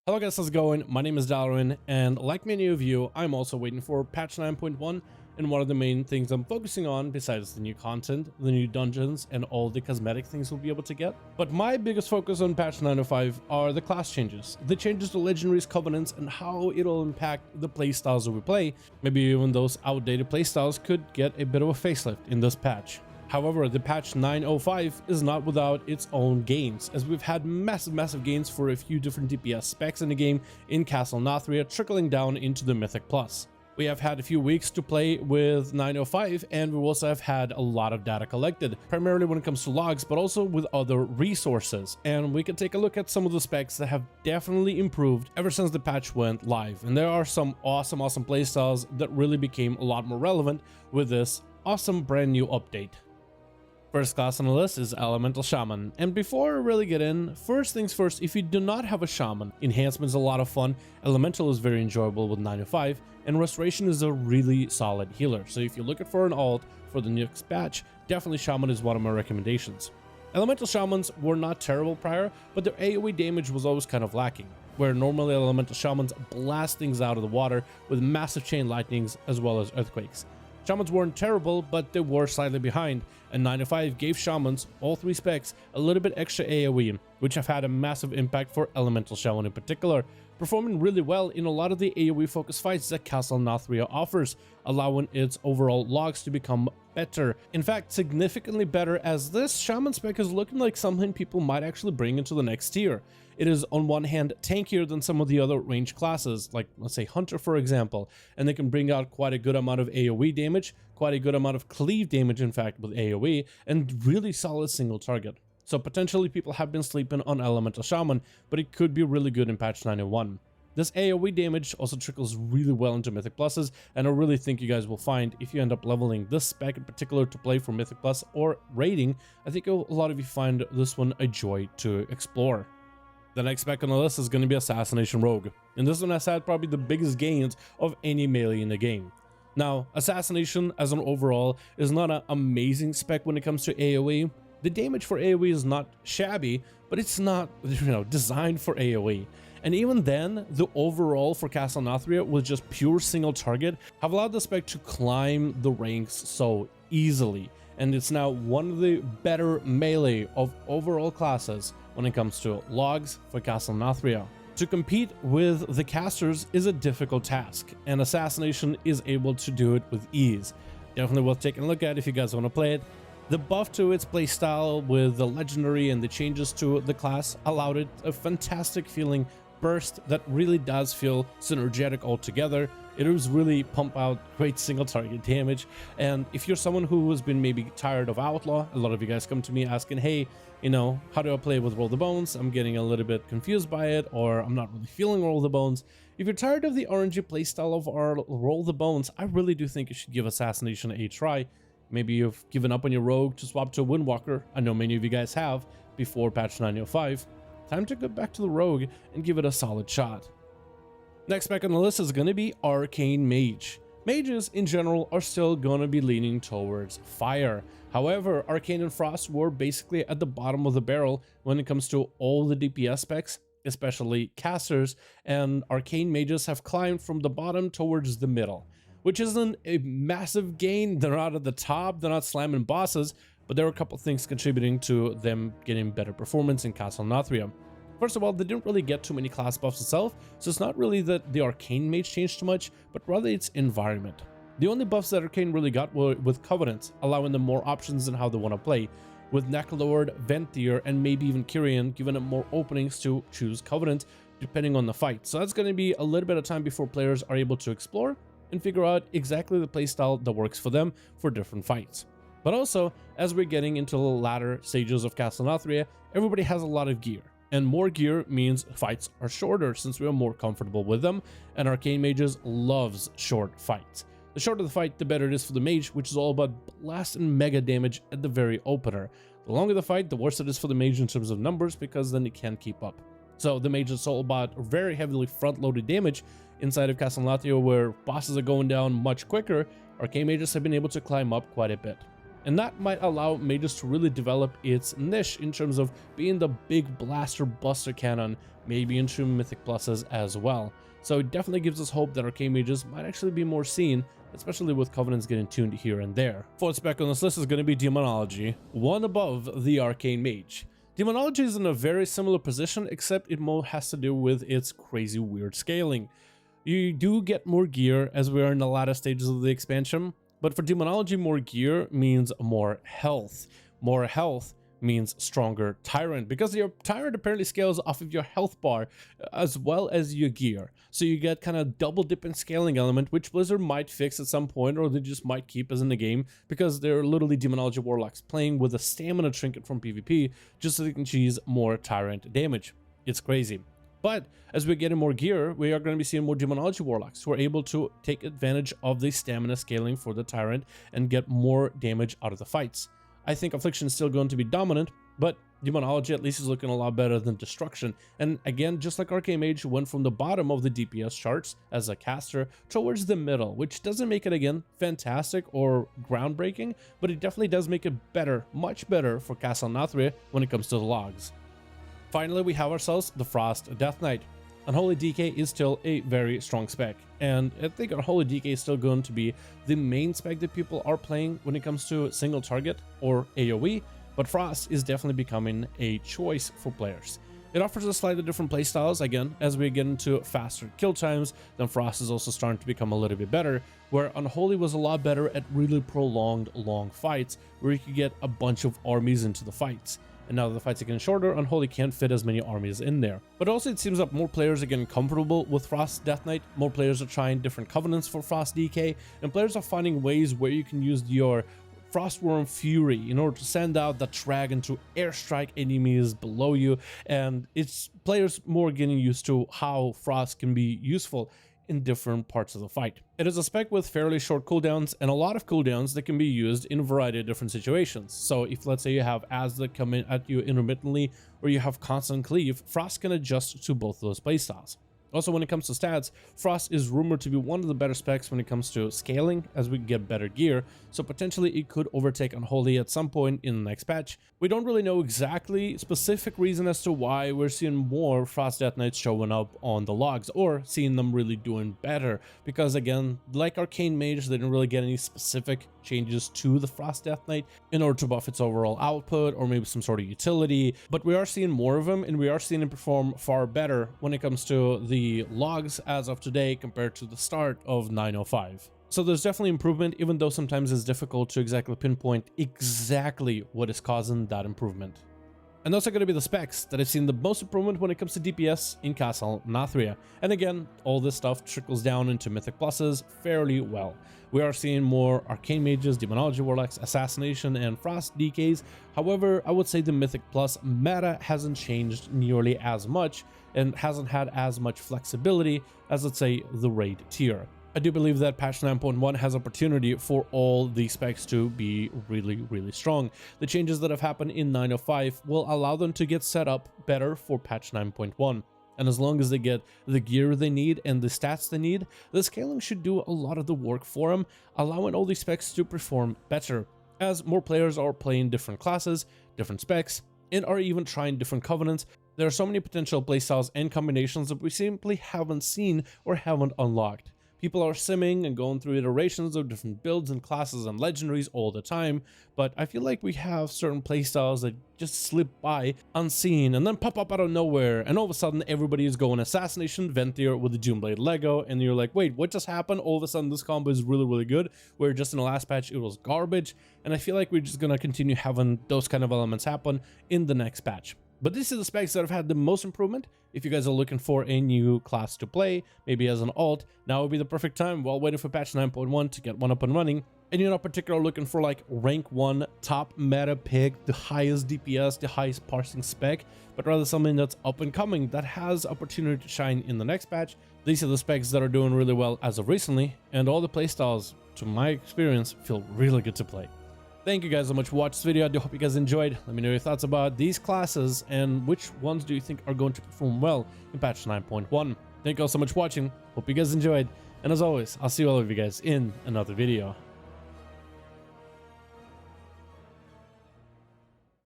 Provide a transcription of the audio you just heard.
Hello guys, how's it going? My name is Dalaran, and like many of you, I'm also waiting for patch 9.1, and one of the main things I'm focusing on, besides the new content, the new dungeons, and all the cosmetic things we'll be able to get. But my biggest focus on patch 9.05 are the class changes. The changes to legendaries, covenants, and how it'll impact the playstyles that we play. Maybe even those outdated playstyles could get a bit of a facelift in this patch. However, the patch 9.05 is not without its own gains, as we've had massive gains for a few different DPS specs in the game in Castle Nathria, trickling down into the Mythic Plus. We have had a few weeks to play with 9.05, and we also have had a lot of data collected, primarily when it comes to logs, but also with other resources. And we can take a look at some of the specs that have definitely improved ever since the patch went live. And there are some awesome playstyles that really became a lot more relevant with this awesome brand new update. First class on the list is Elemental Shaman, and before I really get in, first things first, if you do not have a Shaman, Enhancement is a lot of fun, Elemental is very enjoyable with 9.05, and Restoration is a really solid healer, so if you're looking for an alt for the next patch, definitely Shaman is one of my recommendations. Elemental Shamans were not terrible prior, but their AoE damage was always kind of lacking, where normally Elemental Shamans blast things out of the water with massive chain lightnings as well as earthquakes. Shamans weren't terrible, but they were slightly behind, and 9.05 gave Shamans, all three specs, a little bit extra AoE, which have had a massive impact for Elemental Shaman in particular, performing really well in a lot of the AoE focused fights that Castle Nathria offers, allowing its overall logs to become better. In fact, significantly better, as this Shaman spec is looking like something people might actually bring into the next tier. It is on one hand tankier than some of the other range classes, like let's say Hunter for example, and they can bring out quite a good amount of AoE damage, quite a good amount of cleave damage in fact with AoE, and really solid single target. So potentially people have been sleeping on Elemental Shaman, but it could be really good in patch 9.01. This AoE damage also trickles really well into Mythic Pluses, and I really think you guys will find if you end up leveling this spec in particular to play for Mythic Plus or raiding, I think a lot of you find this one a joy to explore. The next spec on the list is going to be Assassination Rogue, and this one has had probably the biggest gains of any melee in the game. Now, Assassination as an overall is not an amazing spec when it comes to AoE. The damage for AoE is not shabby, but it's not, designed for AoE. And even then, the overall for Castle Nathria with just pure single target have allowed the spec to climb the ranks so easily, and it's now one of the better melee of overall classes when it comes to logs for Castle Nathria. To compete with the casters is a difficult task, and Assassination is able to do it with ease. Definitely worth taking a look at if you guys want to play it. The buff to its playstyle with the legendary and the changes to the class allowed it a fantastic feeling burst that really does feel synergetic altogether. It was really pump out great single target damage, and if you're someone who has been maybe tired of Outlaw, a lot of you guys come to me asking, hey, how do I play with Roll the Bones? I'm getting a little bit confused by it, or I'm not really feeling Roll the Bones. If you're tired of the RNG playstyle of our Roll the Bones, I really do think you should give Assassination a try. Maybe you've given up on your Rogue to swap to a Windwalker. I know many of you guys have before patch 9.05. Time to go back to the Rogue and give it a solid shot. Next spec on the list is going to be Arcane Mage. Mages in general are still going to be leaning towards fire. However, Arcane and Frost were basically at the bottom of the barrel when it comes to all the DPS specs, especially casters, and Arcane Mages have climbed from the bottom towards the middle, which isn't a massive gain. They're not at the top, they're not slamming bosses, but there are a couple things contributing to them getting better performance in Castle Nathria. First of all, they didn't really get too many class buffs itself, so it's not really that the Arcane Mage changed too much, but rather its environment. The only buffs that Arcane really got were with Covenants, allowing them more options in how they want to play, with Necrolord, Venthyr, and maybe even Kyrian giving them more openings to choose Covenant depending on the fight. So that's going to be a little bit of time before players are able to explore and figure out exactly the playstyle that works for them for different fights. But also, as we're getting into the latter stages of Castle Nathria, everybody has a lot of gear, and more gear means fights are shorter since we are more comfortable with them, and Arcane Mages loves short fights. The shorter the fight, the better it is for the mage, which is all about blast and mega damage at the very opener. The longer the fight, the worse it is for the mage in terms of numbers, because then it can't keep up. So the mage is all about very heavily front-loaded damage inside of Castle Nathria, where bosses are going down much quicker. Arcane Mages have been able to climb up quite a bit. And that might allow mages to really develop its niche in terms of being the big blaster buster cannon, maybe into Mythic Pluses as well. So it definitely gives us hope that Arcane Mages might actually be more seen, especially with Covenants getting tuned here and there. Fourth spec on this list is going to be Demonology, one above the Arcane Mage. Demonology is in a very similar position, except it more has to do with its crazy weird scaling. You do get more gear as we are in the latter stages of the expansion, but for Demonology, more gear means more health. More health means stronger Tyrant, because your Tyrant apparently scales off of your health bar as well as your gear. So you get kind of double dipping scaling element, which Blizzard might fix at some point, or they just might keep as in the game, because they're literally Demonology Warlocks playing with a stamina trinket from PvP just so they can cheese more Tyrant damage. It's crazy. But as we're getting more gear, we are going to be seeing more Demonology Warlocks who are able to take advantage of the stamina scaling for the Tyrant and get more damage out of the fights. I think Affliction is still going to be dominant, but Demonology at least is looking a lot better than Destruction. And again, just like Arcane Mage went from the bottom of the DPS charts as a caster towards the middle, which doesn't make it, again, fantastic or groundbreaking, but it definitely does make it better, much better for Castle Nathria when it comes to the logs. Finally, we have ourselves the Frost Death Knight. Unholy DK is still a very strong spec, and I think Unholy DK is still going to be the main spec that people are playing when it comes to single target or AoE, but Frost is definitely becoming a choice for players. It offers us slightly different playstyles, again, as we get into faster kill times, then Frost is also starting to become a little bit better, where Unholy was a lot better at really prolonged long fights, where you could get a bunch of armies into the fights. And now that the fights are getting shorter, Unholy can't fit as many armies in there. But also it seems that more players are getting comfortable with Frost Death Knight, more players are trying different covenants for Frost DK, and players are finding ways where you can use your Frostworm Fury in order to send out that dragon to airstrike enemies below you, and it's players more getting used to how Frost can be useful in different parts of the fight. It is a spec with fairly short cooldowns and a lot of cooldowns that can be used in a variety of different situations. So if, let's say, you have ads that come in at you intermittently, or you have constant cleave, Frost can adjust to both of those playstyles. Also, when it comes to stats, Frost is rumored to be one of the better specs when it comes to scaling as we get better gear, so potentially it could overtake Unholy at some point in the next patch. We don't really know exactly specific reason as to why we're seeing more Frost Death Knights showing up on the logs, or seeing them really doing better, because again, like Arcane Mage, they didn't really get any specific changes to the Frost Death Knight in order to buff its overall output or maybe some sort of utility, but we are seeing more of them, and we are seeing it perform far better when it comes to the logs as of today compared to the start of 905. So there's definitely improvement, even though sometimes it's difficult to exactly pinpoint exactly what is causing that improvement. And those are going to be the specs that I've seen the most improvement when it comes to DPS in Castle Nathria. And again, all this stuff trickles down into Mythic Pluses fairly well. We are seeing more Arcane Mages, Demonology Warlocks, Assassination, and Frost DKs. However, I would say the Mythic Plus meta hasn't changed nearly as much and hasn't had as much flexibility as, let's say, the Raid tier. I do believe that patch 9.1 has opportunity for all the specs to be really strong. The changes that have happened in 905 will allow them to get set up better for patch 9.1. And as long as they get the gear they need and the stats they need, the scaling should do a lot of the work for them, allowing all these specs to perform better, as more players are playing different classes, different specs, and are even trying different covenants. There are so many potential playstyles and combinations that we simply haven't seen or haven't unlocked. People are simming and going through iterations of different builds and classes and legendaries all the time, but I feel like we have certain playstyles that just slip by unseen and then pop up out of nowhere, and all of a sudden everybody is going Assassination Ventier with the Doomblade Lego, and you're like, wait, what just happened? All of a sudden this combo is really good, where just in the last patch it was garbage, and I feel like we're just gonna continue having those kind of elements happen in the next patch. But these are the specs that have had the most improvement. If you guys are looking for a new class to play, maybe as an alt, now would be the perfect time while waiting for patch 9.1 to get one up and running. And you're not particularly looking for like rank 1 top meta pick, the highest DPS, the highest parsing spec, but rather something that's up and coming that has opportunity to shine in the next patch. These are the specs that are doing really well as of recently, and all the playstyles, to my experience, feel really good to play. Thank you guys so much for watching this video. I do hope you guys enjoyed. Let me know your thoughts about these classes and which ones do you think are going to perform well in patch 9.1. Thank you all so much for watching. Hope you guys enjoyed. And as always, I'll see all of you guys in another video.